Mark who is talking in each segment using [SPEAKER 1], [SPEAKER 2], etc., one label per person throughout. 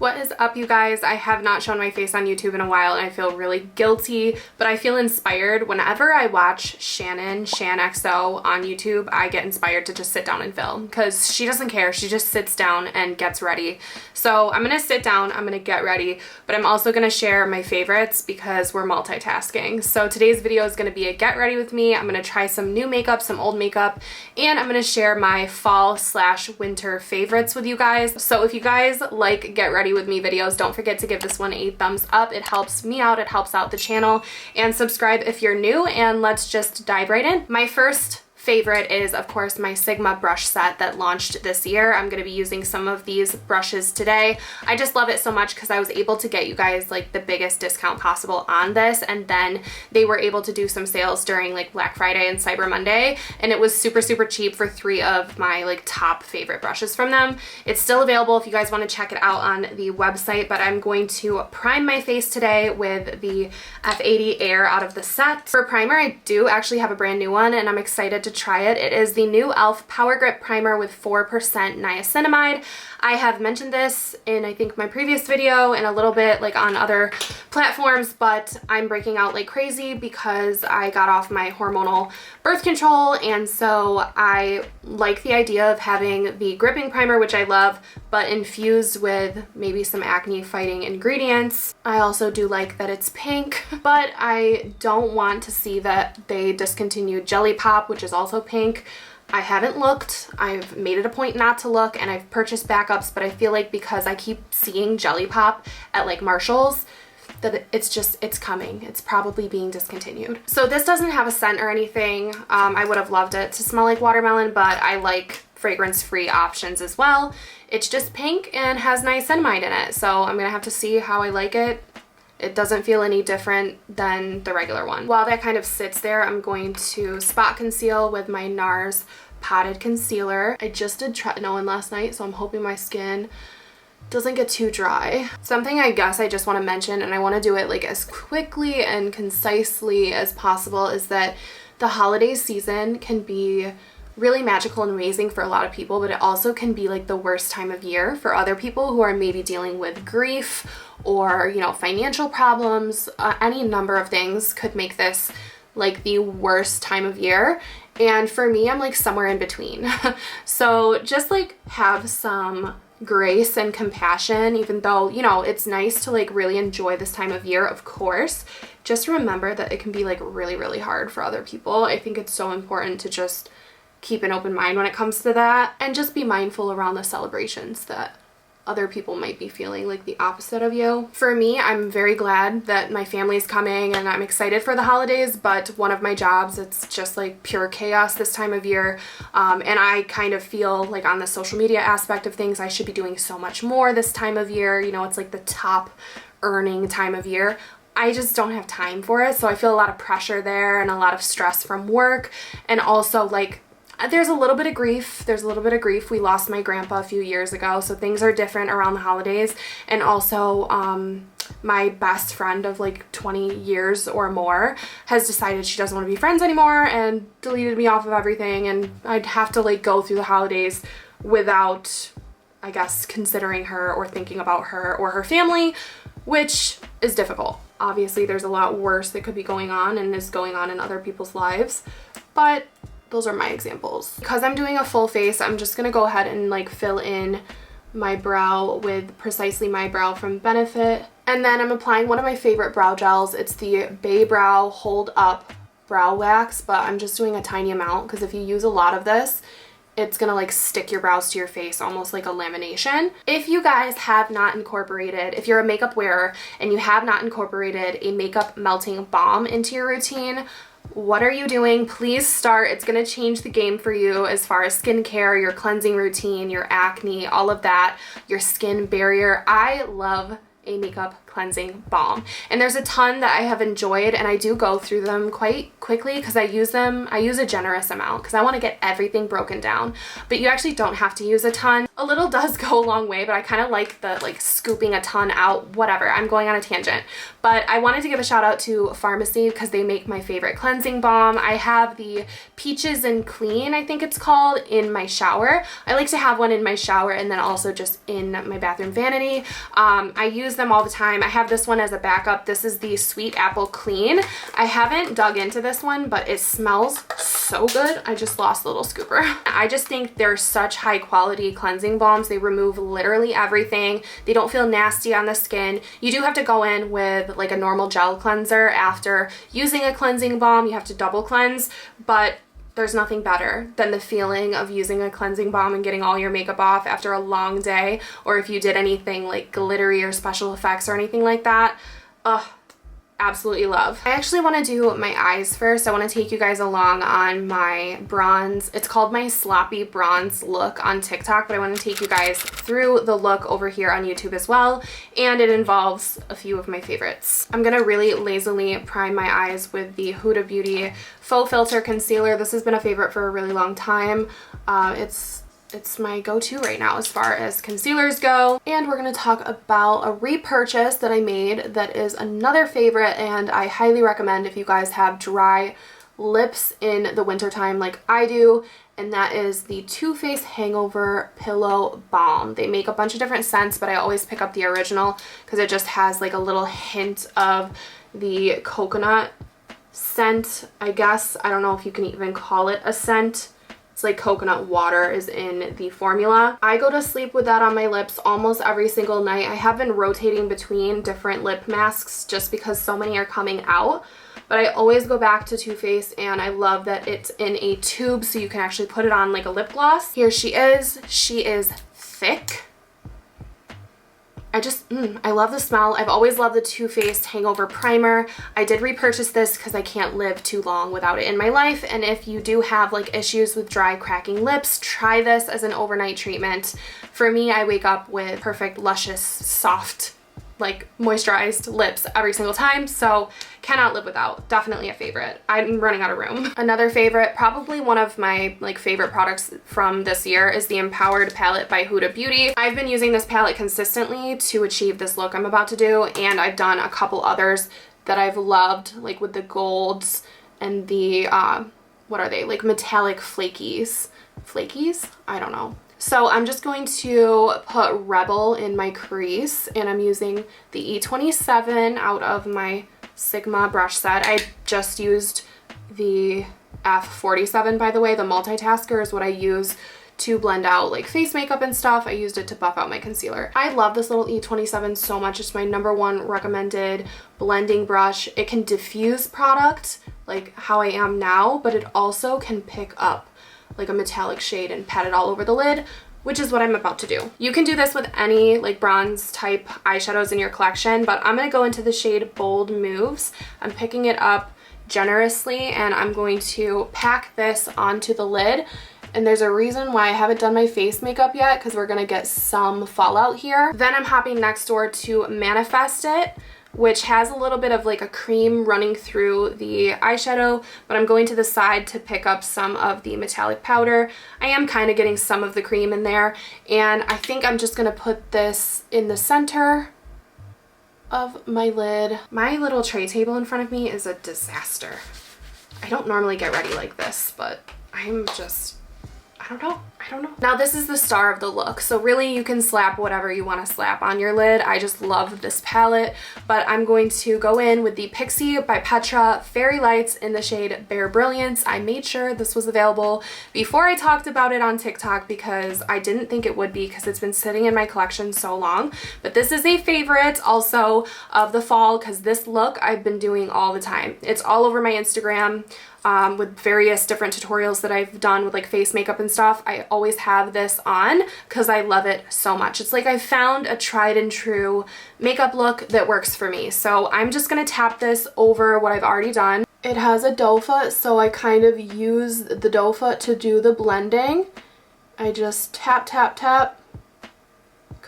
[SPEAKER 1] What is up, you guys? I have not shown my face on YouTube in a while and I feel really guilty, but I feel inspired. Whenever I watch Shan XO on YouTube, I get inspired to just sit down and film because she doesn't care. She just sits down and gets ready. So I'm gonna sit down, I'm gonna get ready, but I'm also gonna share my favorites because we're multitasking. So today's video is gonna be a get ready with me. I'm gonna try some new makeup, some old makeup, and I'm gonna share my fall/winter favorites with you guys. So if you guys like get ready with me videos, don't forget to give this one a thumbs up. It helps me out, it helps out the channel, and subscribe if you're new, and let's just dive right in. My first favorite is, of course, my Sigma brush set that launched this year. I'm going to be using some of these brushes today. I just love it so much because I was able to get you guys like the biggest discount possible on this, and then they were able to do some sales during like Black Friday and Cyber Monday, and it was super cheap for 3 of my like top favorite brushes from them. It's still available if you guys want to check it out on the website, but I'm going to prime my face today with the F80 Air out of the set. For primer, I do actually have a brand new one and I'm excited to try it. It is the new e.l.f. Power Grip Primer with 4% niacinamide. I have mentioned this in I think my previous video and a little bit like on other platforms, but I'm breaking out like crazy because I got off my hormonal birth control, and so I like the idea of having the gripping primer, which I love, but infused with maybe some acne fighting ingredients. I also do like that it's pink, but I don't want to see that they discontinued Jelly Pop, which is also pink. I haven't looked, I've made it a point not to look, and I've purchased backups, but I feel like because I keep seeing Jelly Pop at like Marshall's, that it's coming. It's probably being discontinued. So this doesn't have a scent or anything. I would have loved it to smell like watermelon, but I like fragrance-free options as well. It's just pink and has niacinamide in it, so I'm gonna have to see how I like it. It doesn't feel any different than the regular one. While that kind of sits there, I'm going to spot conceal with my NARS Potted Concealer. I just did tretinoin last night, so I'm hoping my skin doesn't get too dry. Something I guess I just want to mention, and I want to do it like as quickly and concisely as possible, is that the holiday season can be really magical and amazing for a lot of people, but it also can be like the worst time of year for other people who are maybe dealing with grief or, you know, financial problems. Any number of things could make this like the worst time of year, and for me, I'm like somewhere in between. So just like have some grace and compassion, even though, you know, it's nice to like really enjoy this time of year, of course. Just remember that it can be like really hard for other people. I think it's so important to just keep an open mind when it comes to that, and just be mindful around the celebrations that other people might be feeling like the opposite of you. For me, I'm very glad that my family is coming and I'm excited for the holidays, but one of my jobs, it's just like pure chaos this time of year, and I kind of feel like on the social media aspect of things, I should be doing so much more this time of year. You know, it's like the top earning time of year. I just don't have time for it, so I feel a lot of pressure there and a lot of stress from work, and also like there's a little bit of grief. We lost my grandpa a few years ago, so things are different around the holidays. And also, my best friend of like 20 years or more has decided she doesn't want to be friends anymore and deleted me off of everything, and I'd have to like go through the holidays without, I guess, considering her or thinking about her or her family, which is difficult. Obviously, there's a lot worse that could be going on and is going on in other people's lives, but those are my examples. Because I'm doing a full face, I'm just gonna go ahead and like fill in my brow with Precisely My Brow from Benefit. And then I'm applying one of my favorite brow gels. It's the Bay Brow Hold Up Brow Wax, but I'm just doing a tiny amount because if you use a lot of this, it's gonna like stick your brows to your face almost like a lamination. If you guys have not incorporated, if you're a makeup wearer and you have not incorporated a makeup melting balm into your routine, what are you doing? Please start. It's going to change the game for you as far as skincare, your cleansing routine, your acne, all of that, your skin barrier. I love a makeup cleansing balm. And there's a ton that I have enjoyed, and I do go through them quite quickly because I use a generous amount because I want to get everything broken down. But you actually don't have to use a ton. A little does go a long way, but I kind of like the scooping a ton out. Whatever, I'm going on a tangent. But I wanted to give a shout out to Pharmacy because they make my favorite cleansing balm. I have the Peaches and Clean, I think it's called, in my shower. I like to have one in my shower and then also just in my bathroom vanity. I use them all the time. I have this one as a backup. This is the Sweet Apple Clean. I haven't dug into this one, but it smells so good. I just lost the little scooper. I just think they're such high quality cleansing balms. They remove literally everything. They don't feel nasty on the skin. You do have to go in with like a normal gel cleanser after using a cleansing balm. You have to double cleanse, but there's nothing better than the feeling of using a cleansing balm and getting all your makeup off after a long day, or if you did anything like glittery or special effects or anything like that. Ugh, absolutely love. I actually want to do my eyes first. I want to take you guys along on my bronze. It's called my sloppy bronze look on TikTok, but I want to take you guys through the look over here on YouTube as well, and it involves a few of my favorites. I'm going to really lazily prime my eyes with the Huda Beauty Faux Filter Concealer. This has been a favorite for a really long time. It's my go-to right now as far as concealers go. And we're going to talk about a repurchase that I made that is another favorite, and I highly recommend if you guys have dry lips in the wintertime like I do, and that is the Too Faced Hangover Pillow Balm. They make a bunch of different scents, but I always pick up the original because it just has like a little hint of the coconut scent, I guess. I don't know if you can even call it a scent. It's like coconut water is in the formula. I go to sleep with that on my lips almost every single night. I have been rotating between different lip masks just because so many are coming out. But I always go back to Too Faced, and I love that it's in a tube so you can actually put it on like a lip gloss. Here she is. She is thick. I love the smell. I've always loved the Too Faced Hangover Primer. I did repurchase this because I can't live too long without it in my life. And if you do have like issues with dry, cracking lips, try this as an overnight treatment. For me, I wake up with perfect, luscious, soft, like moisturized lips every single time, so cannot live without. Definitely a favorite. I'm running out of room. Another favorite, probably one of my like favorite products from this year, is the Empowered palette by Huda Beauty. I've been using this palette consistently to achieve this look I'm about to do, and I've done a couple others that I've loved, like with the golds and the what are they, like metallic flakies? I don't know. So I'm just going to put Rebel in my crease, and I'm using the E27 out of my Sigma brush set. I just used the F47, by the way. The multitasker is what I use to blend out like face makeup and stuff. I used it to buff out my concealer. I love this little E27 so much. It's my #1 recommended blending brush. It can diffuse product like how I am now, but it also can pick up like a metallic shade and pat it all over the lid, which is what I'm about to do. You can do this with any like bronze type eyeshadows in your collection, but I'm going to go into the shade Bold Moves. I'm picking it up generously, and I'm going to pack this onto the lid. And there's a reason why I haven't done my face makeup yet, because we're going to get some fallout here. Then I'm hopping next door to Manifest It, which has a little bit of like a cream running through the eyeshadow, but I'm going to the side to pick up some of the metallic powder. I am kind of getting some of the cream in there, and I think I'm just going to put this in the center of my lid. My little tray table in front of me is a disaster. I don't normally get ready like this, but I'm just, I don't know. Now this is the star of the look, so really you can slap whatever you want to slap on your lid. I just love this palette, but I'm going to go in with the Pixi by Petra Fairy Lights in the shade Bare Brilliance. I made sure this was available before I talked about it on TikTok because I didn't think it would be, because it's been sitting in my collection so long. But this is a favorite also of the fall because this look I've been doing all the time. It's all over my Instagram. With various different tutorials that I've done with like face makeup and stuff. I always have this on because I love it so much. It's like I found a tried and true makeup look that works for me. So I'm just going to tap this over what I've already done. It has a doe foot, so I kind of use the doe foot to do the blending. I just tap, tap, tap,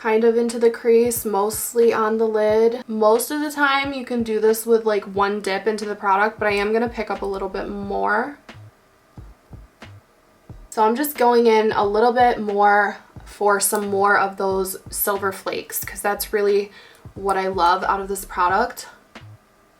[SPEAKER 1] kind of into the crease, mostly on the lid. Most of the time you can do this with like one dip into the product, but I am gonna pick up a little bit more. So I'm just going in a little bit more for some more of those silver flakes, because that's really what I love out of this product.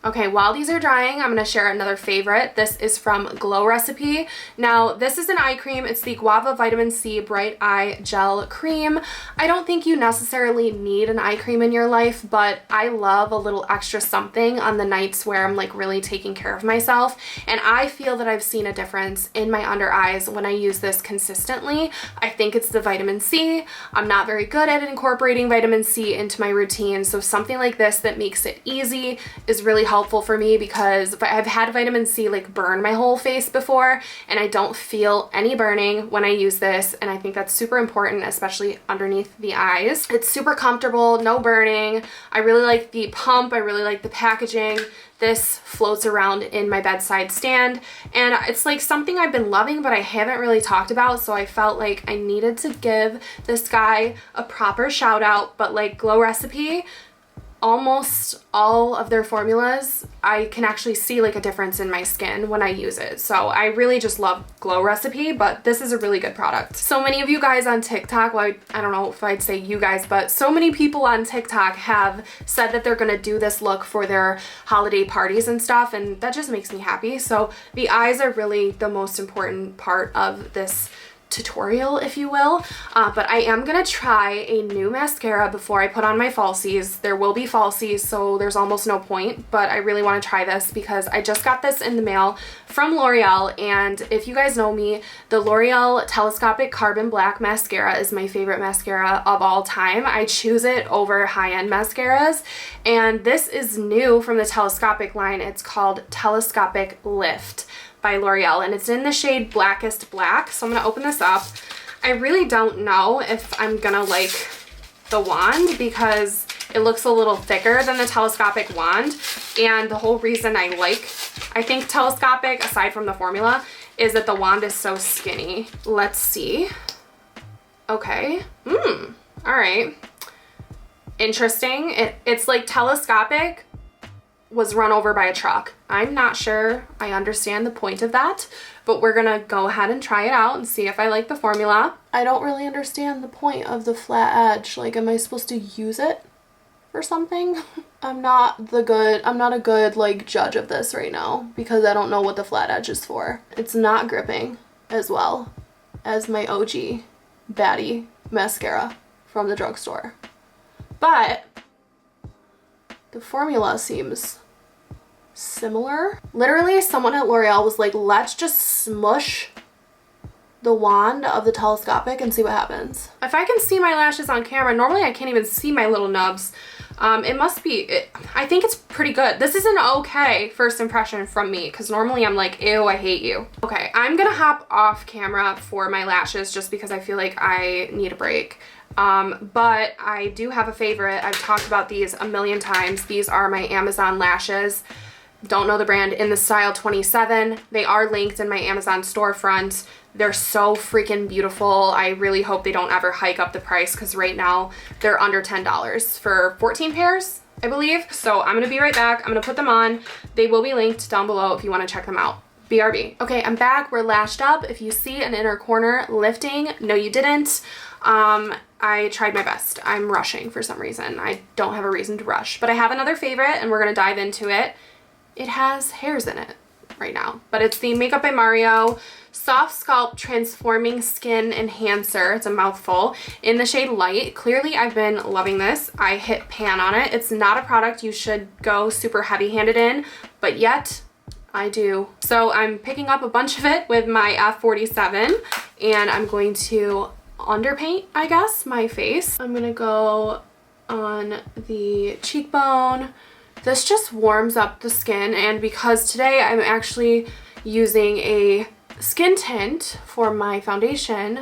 [SPEAKER 1] Okay, while these are drying, I'm going to share another favorite. This is from Glow Recipe. Now, this is an eye cream. It's the Guava Vitamin C Bright Eye Gel Cream. I don't think you necessarily need an eye cream in your life, but I love a little extra something on the nights where I'm like really taking care of myself. And I feel that I've seen a difference in my under eyes when I use this consistently. I think it's the vitamin C. I'm not very good at incorporating vitamin C into my routine, so something like this that makes it easy is really helpful for me, because I've had vitamin C like burn my whole face before and I don't feel any burning when I use this, and I think that's super important, especially underneath the eyes. It's super comfortable, no burning. I really like the pump, I really like the packaging. This floats around in my bedside stand, and it's like something I've been loving but I haven't really talked about, so I felt like I needed to give this guy a proper shout out. But like Glow Recipe, almost all of their formulas, I can actually see like a difference in my skin when I use it. So I really just love Glow Recipe, but this is a really good product. So many of you guys on TikTok, well, I don't know if I'd say you guys, but so many people on TikTok have said that they're gonna do this look for their holiday parties and stuff, and that just makes me happy. So the eyes are really the most important part of this tutorial, if you will, but I am gonna try a new mascara before I put on my falsies. There will be falsies, so there's almost no point, but I really want to try this because I just got this in the mail from L'Oreal, and if you guys know me, the L'Oreal Telescopic Carbon Black Mascara is my favorite mascara of all time. I choose it over high-end mascaras, and this is new from the Telescopic line. It's called Telescopic Lift by L'Oreal, and it's in the shade Blackest Black. So I'm gonna open this up. I really don't know if I'm gonna like the wand because it looks a little thicker than the telescopic wand, and the whole reason I think telescopic, aside from the formula, is that the wand is so skinny. Let's see. Okay. All right. Interesting. It's like telescopic was run over by a truck. I'm not sure I understand the point of that, but we're gonna go ahead and try it out and see if I like the formula. I don't really understand the point of the flat edge. Like, am I supposed to use it for something? I'm not a good like judge of this right now because I don't know what the flat edge is for. It's not gripping as well as my OG baddie mascara from the drugstore, but the formula seems similar. Literally, someone at L'Oreal was like, let's just smush the wand of the telescopic and see what happens. If I can see my lashes on camera, normally I can't even see my little nubs. It must be, I think it's pretty good. This is an okay first impression from me, because normally I'm like, ew, I hate you. Okay, I'm gonna hop off camera for my lashes just because I feel like I need a break. But I do have a favorite. I've talked about these a million times. These are my Amazon lashes. Don't know the brand, in the style 27. They are linked in my Amazon storefront. They're so freaking beautiful. I really hope they don't ever hike up the price, because right now they're under $10 for 14 pairs, I believe. So I'm gonna be right back. I'm gonna put them on. They will be linked down below if you want to check them out. BRB. Okay, I'm back. We're lashed up. If you see an inner corner lifting, no you didn't. I tried my best. I'm rushing for some reason. I don't have a reason to rush, but I have another favorite and we're gonna dive into it. It has hairs in it right now, but it's the Makeup by Mario Soft Sculpt Transforming Skin Enhancer. It's a mouthful in the shade Light. Clearly, I've been loving this. I hit pan on it. It's not a product you should go super heavy-handed in, but yet I do. So I'm picking up a bunch of it with my F47, and I'm going to underpaint, I guess, my face. I'm gonna go on the cheekbone. This just warms up the skin, and because today I'm actually using a skin tint for my foundation,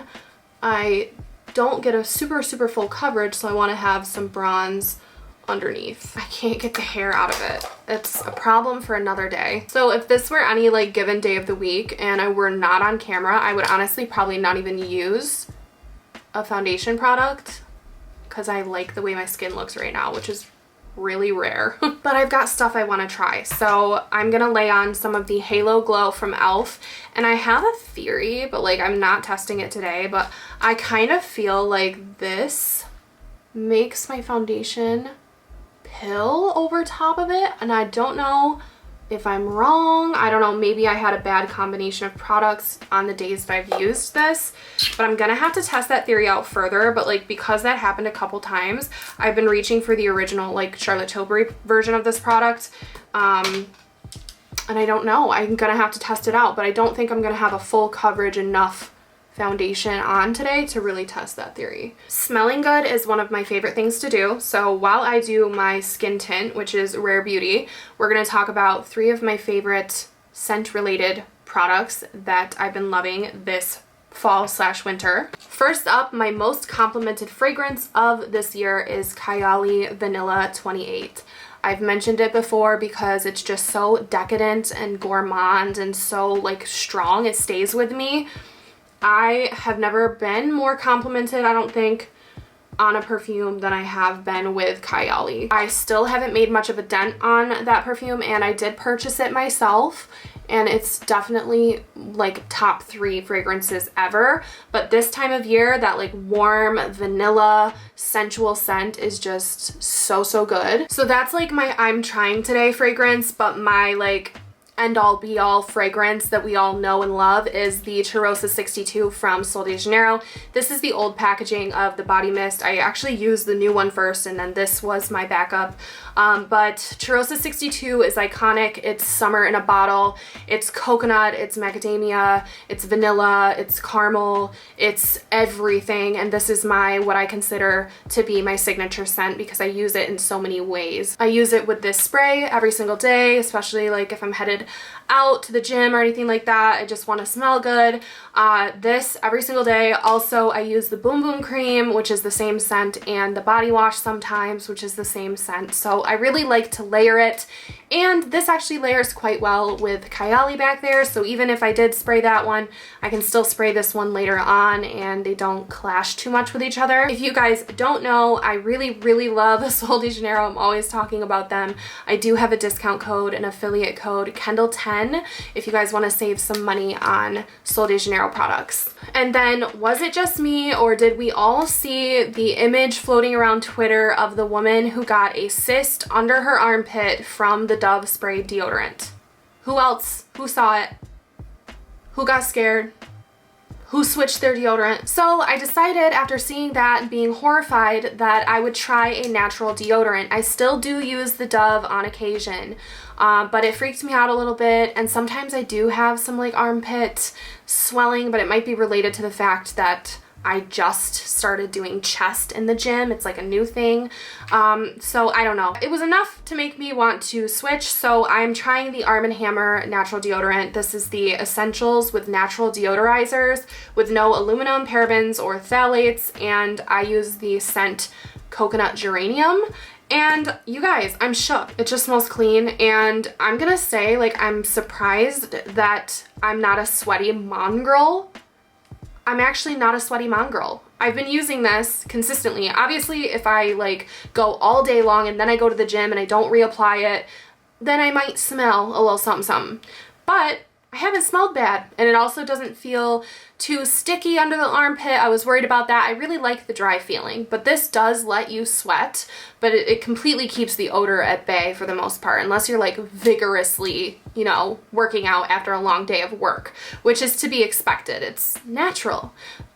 [SPEAKER 1] I don't get a super full coverage, so I want to have some bronze underneath. I can't get the hair out of it. It's a problem for another day. So if this were any like given day of the week and I were not on camera, I would honestly probably not even use a foundation product because I like the way my skin looks right now, which is really rare. But I've got stuff I want to try. So I'm gonna lay on some of the Halo Glow from e.l.f. and I have a theory, but like I'm not testing it today, but I kind of feel like this makes my foundation pill over top of it, and I don't know if I'm wrong. I don't know, maybe I had a bad combination of products on the days that I've used this, but I'm gonna have to test that theory out further. But like, because that happened a couple times, I've been reaching for the original like Charlotte Tilbury version of this product, and I don't know, I'm gonna have to test it out, but I don't think I'm gonna have a full coverage enough foundation on today to really test that theory. Smelling good is one of my favorite things to do. So while I do my skin tint, which is Rare Beauty, we're going to talk about 3 of my favorite scent related products that I've been loving this fall/winter. First up, my most complimented fragrance of this year is Kayali Vanilla 28. I've mentioned it before because it's just so decadent and gourmand and so like strong. It stays with me. I have never been more complimented, I don't think, on a perfume than I have been with Kayali. I still haven't made much of a dent on that perfume, and I did purchase it myself, and it's definitely like top 3 fragrances ever. But this time of year, that like warm vanilla sensual scent is just so good. So that's like my I'm trying today fragrance, but my like end all be all fragrance that we all know and love is the Cheirosa 62 from Sol de Janeiro. This is the old packaging of the body mist. I actually used the new one first, and then this was my backup. But Cheirosa 62 is iconic. It's summer in a bottle. It's coconut, it's macadamia, it's vanilla, it's caramel, it's everything. And this is my, what I consider to be my signature scent because I use it in so many ways. I use it with this spray every single day, especially like if I'm headed out to the gym or anything like that. I just want to smell good. This every single day. Also, I use the Boom Boom cream, which is the same scent, and the body wash sometimes, which is the same scent. So I really like to layer it, and this actually layers quite well with Kayali back there. So even if I did spray that one, I can still spray this one later on, and they don't clash too much with each other. If you guys don't know, I really love Sol de Janeiro. I'm always talking about them. I do have a discount code, an affiliate code, Kendall10, if you guys want to save some money on Sol de Janeiro products. And then, was it just me, or did we all see the image floating around Twitter of the woman who got a cyst under her armpit from the Dove spray deodorant? Who else? Who saw it? Who got scared? Who switched their deodorant? So I decided after seeing that and being horrified that I would try a natural deodorant. I still do use the Dove on occasion, but it freaked me out a little bit, and sometimes I do have some like armpit swelling, but it might be related to the fact that I just started doing chest in the gym. It's like a new thing. So I don't know. It was enough to make me want to switch. So I'm trying the Arm & Hammer natural deodorant. This is the Essentials with natural deodorizers with no aluminum, parabens, or phthalates. And I use the scent Coconut Geranium. And you guys, I'm shook. It just smells clean. And I'm gonna say, like, I'm surprised that I'm not a sweaty mongrel. I'm actually not a sweaty mongrel. I've been using this consistently. Obviously, if I like go all day long and then I go to the gym and I don't reapply it, then I might smell a little something. But I haven't smelled bad, and it also doesn't feel too sticky under the armpit. I was worried about that. I really like the dry feeling, but this does let you sweat, but it completely keeps the odor at bay for the most part, unless you're like vigorously, you know, working out after a long day of work, which is to be expected. It's natural,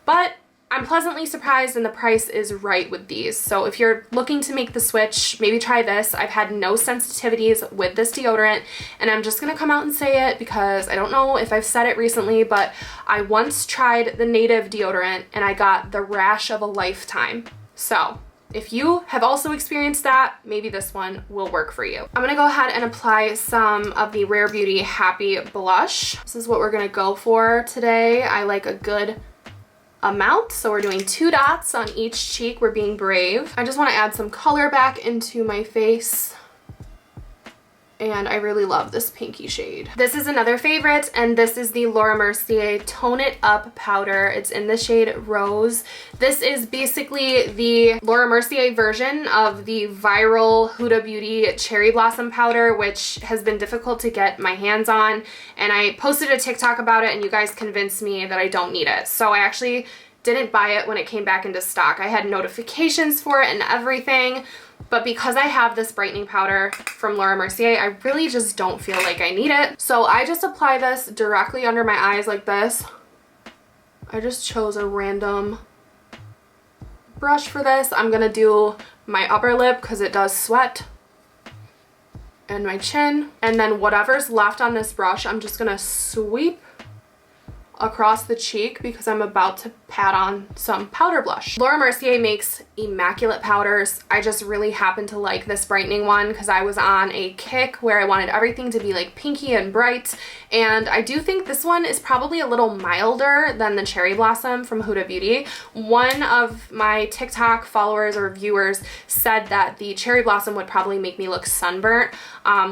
[SPEAKER 1] but I'm pleasantly surprised, and the price is right with these. So if you're looking to make the switch, maybe try this. I've had no sensitivities with this deodorant, and I'm just gonna come out and say it because I don't know if I've said it recently, but I once tried the Native deodorant and I got the rash of a lifetime. So if you have also experienced that, maybe this one will work for you. I'm gonna go ahead and apply some of the Rare Beauty Happy Blush. This is what we're gonna go for today. I like a good amount, so we're doing 2 dots on each cheek. We're being brave. I just want to add some color back into my face. and I really love this pinky shade. This is another favorite, and this is the Laura Mercier Tone It Up powder. It's in the shade Rose. This is basically the Laura Mercier version of the viral Huda Beauty Cherry Blossom powder, which has been difficult to get my hands on, and I posted a TikTok about it and you guys convinced me that I don't need it. So I actually didn't buy it when it came back into stock. I had notifications for it and everything. But because I have this brightening powder from Laura Mercier, I really just don't feel like I need it. So I just apply this directly under my eyes like this. I just chose a random brush for this. I'm gonna do my upper lip because it does sweat, and my chin. And then whatever's left on this brush, I'm just gonna sweep across the cheek because I'm about to pat on some powder blush. Laura Mercier makes immaculate powders. I just really happen to like this brightening one because I was on a kick where I wanted everything to be like pinky and bright, and I do think this one is probably a little milder than the Cherry Blossom from Huda Beauty. One of my TikTok followers or viewers said that the Cherry Blossom would probably make me look sunburnt,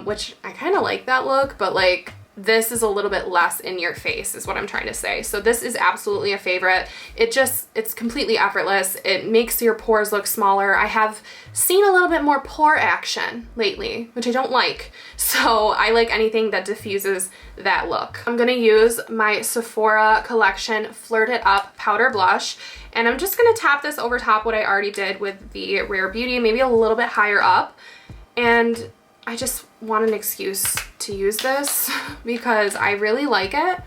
[SPEAKER 1] which I kind of like that look, but like this is a little bit less in your face is what I'm trying to say. So this is absolutely a favorite. It's completely effortless. It makes your pores look smaller. I have seen a little bit more pore action lately, which I don't like. So I like anything that diffuses that look. I'm gonna use my Sephora Collection Flirt It Up powder blush, and I'm just gonna tap this over top what I already did with the Rare Beauty, maybe a little bit higher up. And I just want an excuse to use this because I really like it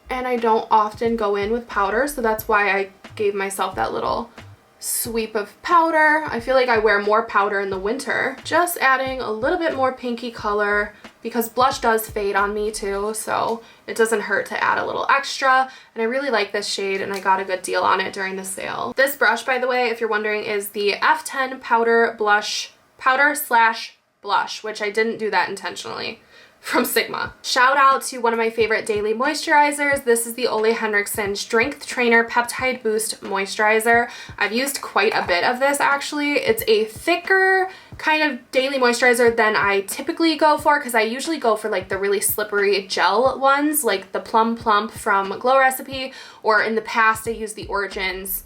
[SPEAKER 1] and I don't often go in with powder, so that's why I gave myself that little sweep of powder. I feel like I wear more powder in the winter. Just adding a little bit more pinky color because blush does fade on me too, so it doesn't hurt to add a little extra. And I really like this shade and I got a good deal on it during the sale. This brush, by the way, if you're wondering, is the F10 powder slash blush, which I didn't do that intentionally, from Sigma. Shout out to one of my favorite daily moisturizers. This is the Ole Henriksen Strength Trainer Peptide Boost Moisturizer. I've used quite a bit of this actually. It's a thicker kind of daily moisturizer than I typically go for because I usually go for like the really slippery gel ones like the Plum Plump from Glow Recipe, or in the past I used the Origins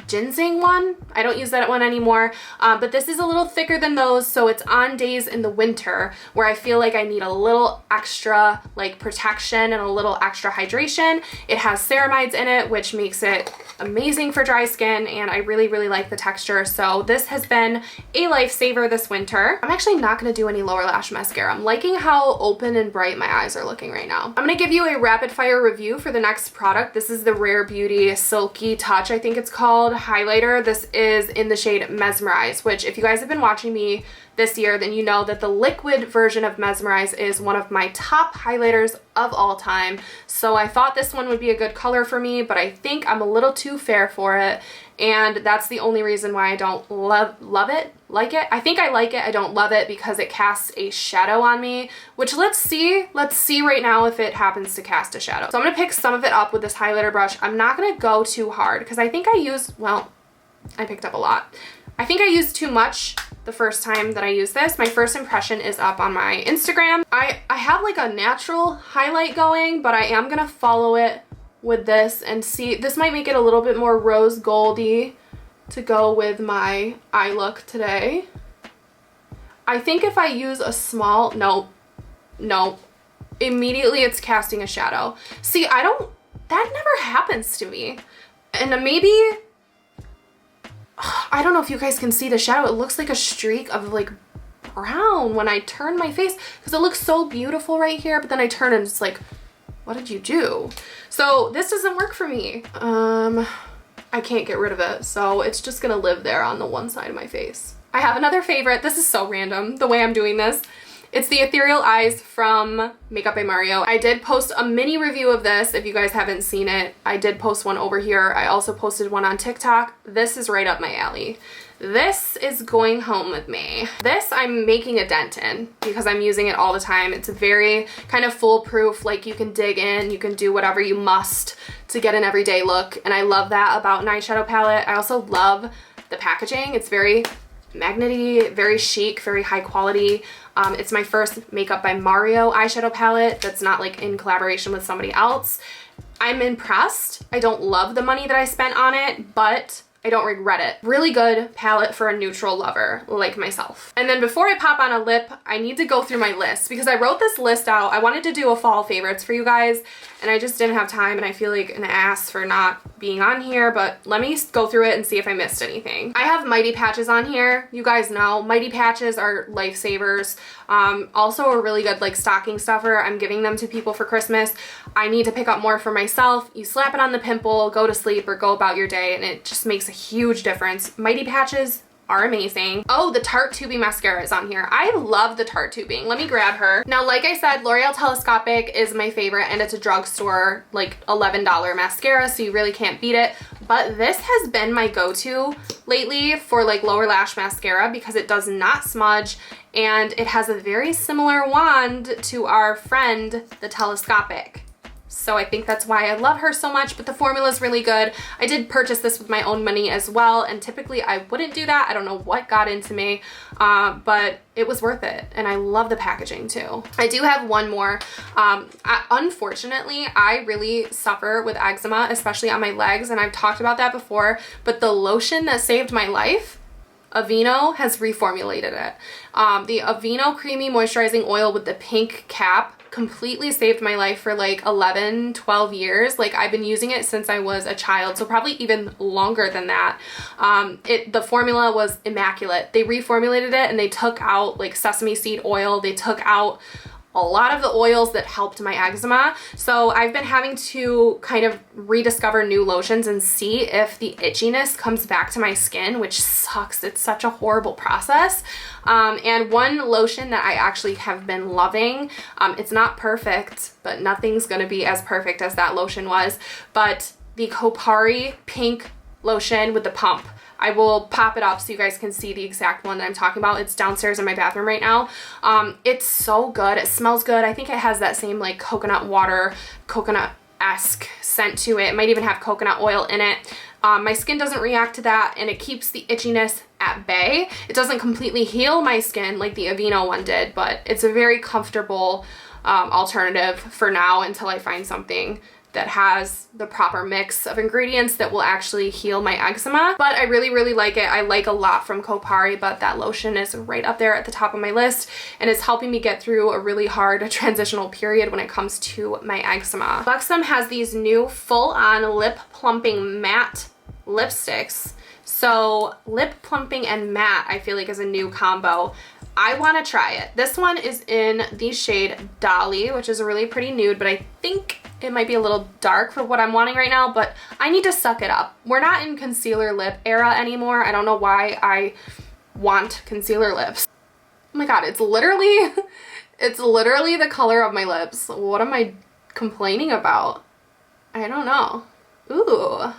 [SPEAKER 1] ginseng one. I don't use that one anymore, but this is a little thicker than those, so it's on days in the winter where I feel like I need a little extra like protection and a little extra hydration. It has ceramides in it, which makes it amazing for dry skin, and I really, really like the texture, so this has been a lifesaver this winter. I'm actually not going to do any lower lash mascara. I'm liking how open and bright my eyes are looking right now. I'm going to give you a rapid fire review for the next product. This is the Rare Beauty Silky Touch, I think it's called, highlighter. This is in the shade Mesmerize, which if you guys have been watching me this year, then you know that the liquid version of Mesmerize is one of my top highlighters of all time. So I thought this one would be a good color for me, but I think I'm a little too fair for it. And that's the only reason why I don't love it. I think I like it. I don't love it because it casts a shadow on me, which let's see right now if it happens to cast a shadow. So I'm gonna pick some of it up with this highlighter brush. I'm not gonna go too hard because I think I picked up a lot. I think I used too much the first time that I used this. My first impression is up on my Instagram. I have like a natural highlight going, but I am gonna follow it with this and see. This might make it a little bit more rose goldy to go with my eye look today. I think if I use a small, no, immediately it's casting a shadow. See, that never happens to me. And maybe, I don't know if you guys can see the shadow. It looks like a streak of like brown when I turn my face because it looks so beautiful right here, but then I turn and it's like, what did you do? So this doesn't work for me. I can't get rid of it, so it's just gonna live there on the one side of my face. I have another favorite. This is so random the way I'm doing this. It's the Ethereal Eyes from Makeup by Mario. I did post a mini review of this if you guys haven't seen it. I did post one over here. I also posted one on TikTok. This is right up my alley. This is going home with me. This I'm making a dent in because I'm using it all the time. It's very kind of foolproof, like you can dig in, you can do whatever you must to get an everyday look, and I love that about an eyeshadow palette. I also love the packaging. It's very magnety, very chic, very high quality. It's my first Makeup by Mario eyeshadow palette that's not like in collaboration with somebody else. I'm impressed. I don't love the money that I spent on it, but I don't regret it. Really good palette for a neutral lover like myself. And then before I pop on a lip, I need to go through my list because I wrote this list out. I wanted to do a fall favorites for you guys and I just didn't have time, and I feel like an ass for not being on here, but let me go through it and see if I missed anything. I have Mighty Patches on here. You guys know Mighty Patches are lifesavers. Also a really good like stocking stuffer. I'm giving them to people for Christmas. I need to pick up more for myself. You slap it on the pimple, go to sleep or go about your day, and it just makes a huge difference. Mighty Patches are amazing. Oh, the Tarte Tubing mascara is on here. I love the Tarte Tubing. Let me grab her. Now, like I said, L'Oreal Telescopic is my favorite, and it's a drugstore, like $11 mascara, so you really can't beat it. But this has been my go-to lately for like lower lash mascara because it does not smudge, and it has a very similar wand to our friend, the Telescopic. So I think that's why I love her so much, but the formula is really good. I did purchase this with my own money as well, and typically I wouldn't do that. I don't know what got into me, but it was worth it, and I love the packaging too. I do have one more. Unfortunately, I really suffer with eczema, especially on my legs, and I've talked about that before, but the lotion that saved my life, Aveeno, has reformulated it. The Aveeno Creamy Moisturizing Oil with the pink cap completely saved my life for like 11, 12 years. Like I've been using it since I was a child, so probably even longer than that. The formula was immaculate. They reformulated it and they took out like sesame seed oil. They took out a lot of the oils that helped my eczema. So I've been having to kind of rediscover new lotions and see if the itchiness comes back to my skin, which sucks. It's such a horrible process. And one lotion that I actually have been loving, it's not perfect, but nothing's gonna be as perfect as that lotion was, but the Kopari pink lotion with the pump. I will pop it up so you guys can see the exact one that I'm talking about. It's downstairs in my bathroom right now. It's so good. It smells good. I think it has that same like coconut water, coconut-esque scent to it. It might even have coconut oil in it. My skin doesn't react to that, and it keeps the itchiness at bay. It doesn't completely heal my skin like the Aveeno one did, but it's a very comfortable alternative for now until I find something that has the proper mix of ingredients that will actually heal my eczema. But I really, really like it. I like a lot from Kopari, but that lotion is right up there at the top of my list, and it's helping me get through a really hard transitional period when it comes to my eczema. Buxom has these new full-on lip plumping matte lipsticks. So lip plumping and matte, I feel like, is a new combo. I want to try it. This one is in the shade Dolly, which is a really pretty nude, but I think it might be a little dark for what I'm wanting right now, but I need to suck it up. We're not in concealer lip era anymore. I don't know why I want concealer lips. Oh my god, it's literally the color of my lips. What am I complaining about? I don't know. Ooh.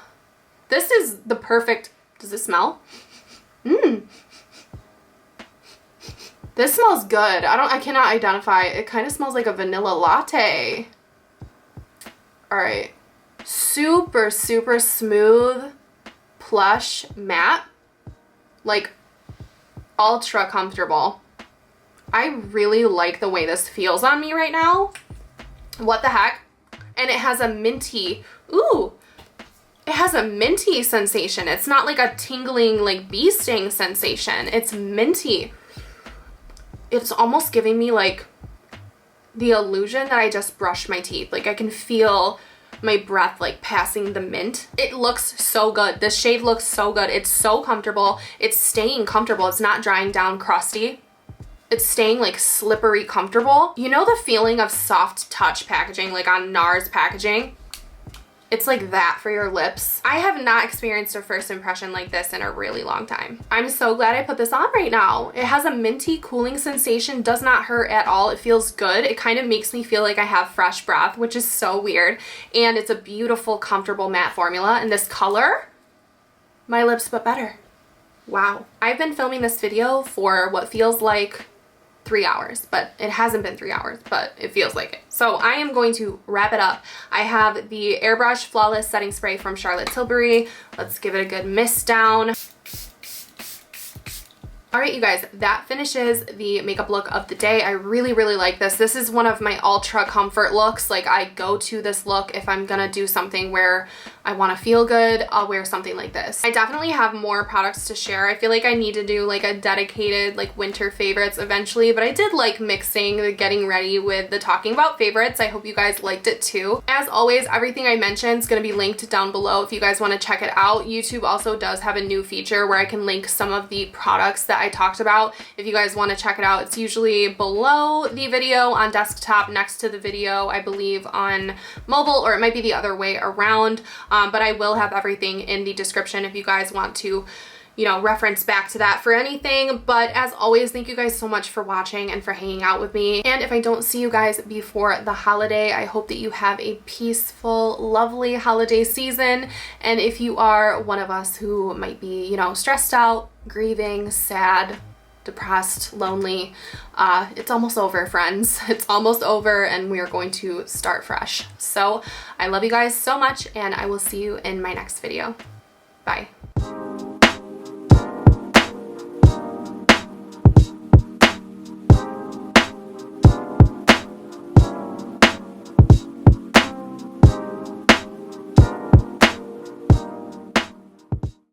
[SPEAKER 1] This is the perfect, does it smell? This smells good. I cannot identify. It kind of smells like a vanilla latte. All right. Super, super smooth, plush, matte. Like, ultra comfortable. I really like the way this feels on me right now. What the heck? And it has a minty, ooh. It has a minty sensation. It's not like a tingling, like bee sting sensation. It's minty. It's almost giving me like the illusion that I just brushed my teeth. Like I can feel my breath like passing the mint. It looks so good. This shade looks so good. It's so comfortable. It's staying comfortable. It's not drying down crusty. It's staying like slippery comfortable. You know the feeling of soft touch packaging, like on NARS packaging? It's like that for your lips. I have not experienced a first impression like this in a really long time. I'm so glad I put this on right now. It has a minty cooling sensation, does not hurt at all. It feels good. It kind of makes me feel like I have fresh breath, which is so weird. And it's a beautiful, comfortable matte formula. And this color, my lips but better. Wow. I've been filming this video for what feels like 3 hours, but it hasn't been 3 hours, but it feels like it. So I am going to wrap it up. I have the Airbrush Flawless Setting Spray from Charlotte Tilbury. Let's give it a good mist down. All right, you guys, that finishes the makeup look of the day. I really, really like this. This is one of my ultra comfort looks. Like, I go to this look if I'm gonna do something where I wanna feel good, I'll wear something like this. I definitely have more products to share. I feel like I need to do like a dedicated like winter favorites eventually, but I did like mixing the getting ready with the talking about favorites. I hope you guys liked it too. As always, everything I mentioned is gonna be linked down below if you guys wanna check it out. YouTube also does have a new feature where I can link some of the products that I talked about. If you guys wanna check it out, it's usually below the video on desktop next to the video, I believe on mobile, or it might be the other way around. But I will have everything in the description if you guys want to, you know, reference back to that for anything. But as always, thank you guys so much for watching and for hanging out with me. And if I don't see you guys before the holiday, I hope that you have a peaceful, lovely holiday season. And if you are one of us who might be, you know, stressed out, grieving, sad, depressed, lonely, it's almost over, friends. It's almost over, and we are going to start fresh. So I love you guys so much, and I will see you in my next video. Bye.